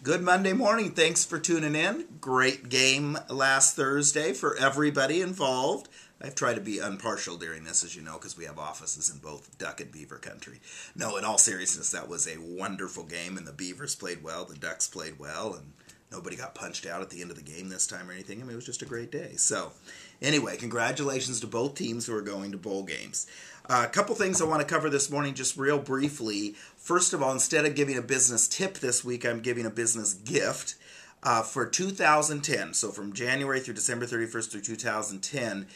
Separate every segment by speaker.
Speaker 1: Good Monday morning. Thanks for tuning in. Great game last Thursday for everybody involved. I've tried to be impartial during this, as you know, because we have offices in both Duck and Beaver country. No, in all seriousness, that was a wonderful game, and the Beavers played well, the Ducks played well, and nobody got punched out at the end of the game this time or anything. I mean, it was just a great day. So, anyway, congratulations to both teams who are going to bowl games. A couple things I want to cover this morning just real briefly. First of all, instead of giving a business tip this week, I'm giving a business gift. For 2010, so from January through December 31st through 2010,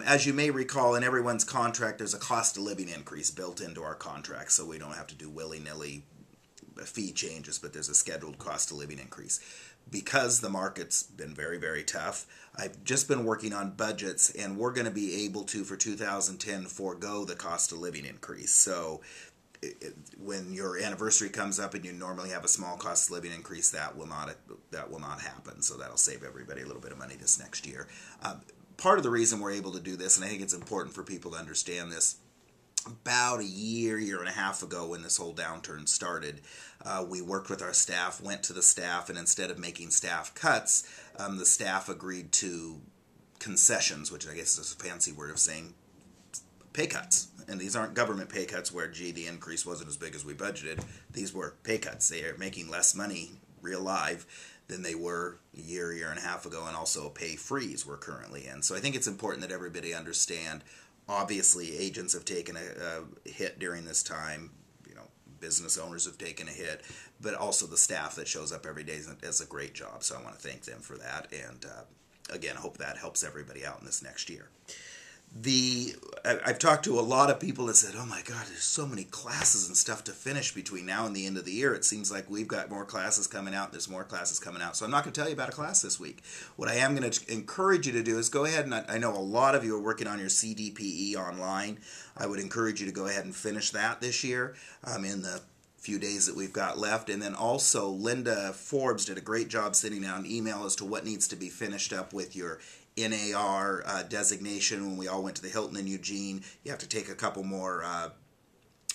Speaker 1: as you may recall, in everyone's contract, there's a cost of living increase built into our contract, so we don't have to do willy-nilly fee changes, but there's a scheduled cost of living increase. Because the market's been very, very tough, I've just been working on budgets, and we're going to be able to, for 2010, forego the cost of living increase. So when your anniversary comes up and you normally have a small cost of living increase, that will not happen. So that'll save everybody a little bit of money this next year. Part of the reason we're able to do this, and I think it's important for people to understand this, about a year and a half ago when this whole downturn started, we worked with our staff, went to the staff, and instead of making staff cuts, the staff agreed to concessions, which I guess is a fancy word of saying pay cuts. And these aren't government pay cuts where, gee, the increase wasn't as big as we budgeted. These were pay cuts. They are making less money, real live, than they were a year and a half ago, and also a pay freeze we're currently in. So I think it's important that everybody understand, obviously, agents have taken a hit during this time. You know, business owners have taken a hit, but also the staff that shows up every day does a great job. So I want to thank them for that, and again, I hope that helps everybody out in this next year. I've talked to a lot of people that said, oh my God, there's so many classes and stuff to finish between now and the end of the year. It seems like we've got more classes coming out. There's more classes coming out. So I'm not going to tell you about a class this week. What I am going to encourage you to do is go ahead, and I know a lot of you are working on your CDPE online. I would encourage you to go ahead and finish that this year in the few days that we've got left. And then also Linda Forbes did a great job sending out an email as to what needs to be finished up with your NAR designation. When we all went to the Hilton in Eugene, you have to take a couple more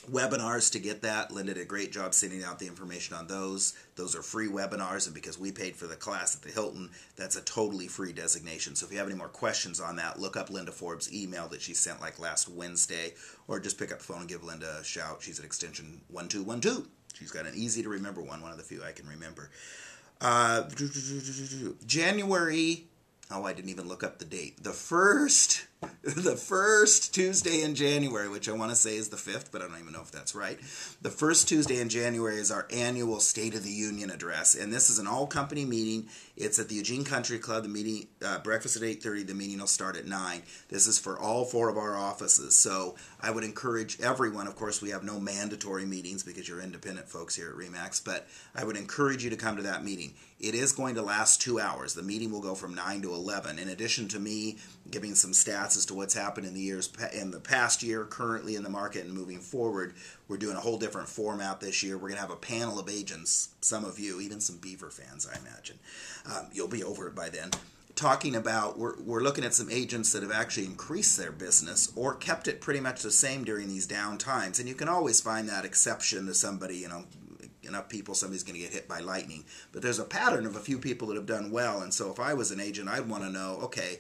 Speaker 1: webinars to get that. Linda did a great job sending out the information on those. Those are free webinars, and because we paid for the class at the Hilton, that's a totally free designation. So if you have any more questions on that, look up Linda Forbes' email that she sent like last Wednesday, or just pick up the phone and give Linda a shout. She's at extension 1212. She's got an easy to remember one of the few I can remember. January... Oh, I didn't even look up the date. The first Tuesday in January, which I want to say is the 5th, but I don't even know if that's right. The first Tuesday in January is our annual State of the Union address, and this is an all-company meeting. It's at the Eugene Country Club. The meeting, breakfast at 8:30. The meeting will start at 9. This is for all 4 of our offices, so I would encourage everyone. Of course, we have no mandatory meetings because you're independent folks here at RE/MAX, but I would encourage you to come to that meeting. It is going to last 2 hours. The meeting will go from 9 to 11. In addition to me giving some stats as to what's happened in the past year, currently in the market, and moving forward, we're doing a whole different format this year. We're going to have a panel of agents, some of you, even some Beaver fans, I imagine. You'll be over it by then. Talking about, we're looking at some agents that have actually increased their business or kept it pretty much the same during these down times. And you can always find that exception to somebody, enough people, somebody's going to get hit by lightning. But there's a pattern of a few people that have done well, and so if I was an agent, I'd want to know, okay,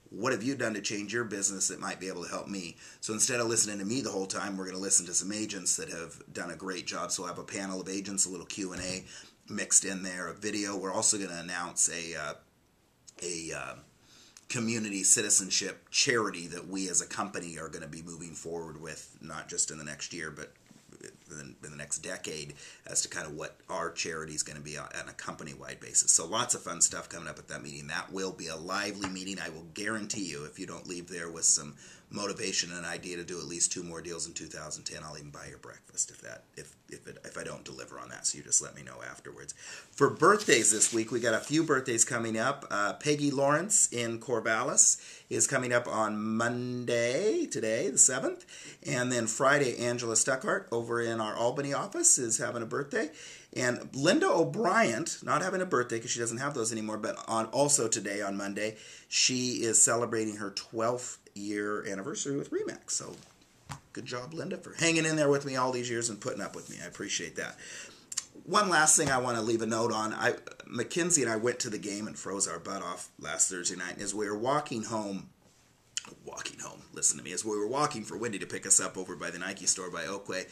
Speaker 1: what have you done to change your business that might be able to help me? So instead of listening to me the whole time, we're going to listen to some agents that have done a great job. So we'll have a panel of agents, a little Q&A mixed in there, a video. We're also going to announce a community citizenship charity that we as a company are going to be moving forward with, not just in the next year, but in the next decade, as to kind of what our charity is going to be on a company-wide basis. So lots of fun stuff coming up at that meeting. That will be a lively meeting. I will guarantee you, if you don't leave there with some motivation and an idea to do at least 2 more deals in 2010, I'll even buy your breakfast if I don't deliver on that. So you just let me know afterwards. For birthdays this week, we got a few birthdays coming up. Peggy Lawrence in Corvallis is coming up on Monday, today, the 7th. And then Friday, Angela Stuckhart over in our Albany office is having a birthday. And Linda O'Brien, not having a birthday because she doesn't have those anymore, but also today on Monday, she is celebrating her 12th year anniversary with RE/MAX. So good job, Linda, for hanging in there with me all these years and putting up with me. I appreciate that. one last thing I want to leave a note on. Mackenzie and I went to the game and froze our butt off last Thursday night. And as we were walking home, listen to me, as we were walking for Wendy to pick us up over by the Nike store by Oakway,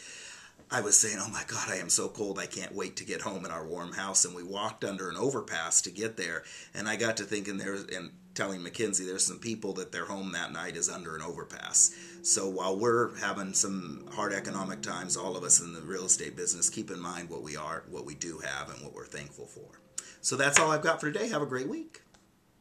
Speaker 1: I was saying, oh my God, I am so cold. I can't wait to get home in our warm house. And we walked under an overpass to get there. And I got to thinking and telling Mackenzie there's some people that their home that night is under an overpass. So while we're having some hard economic times, all of us in the real estate business, keep in mind what we do have and what we're thankful for. So that's all I've got for today. Have a great week.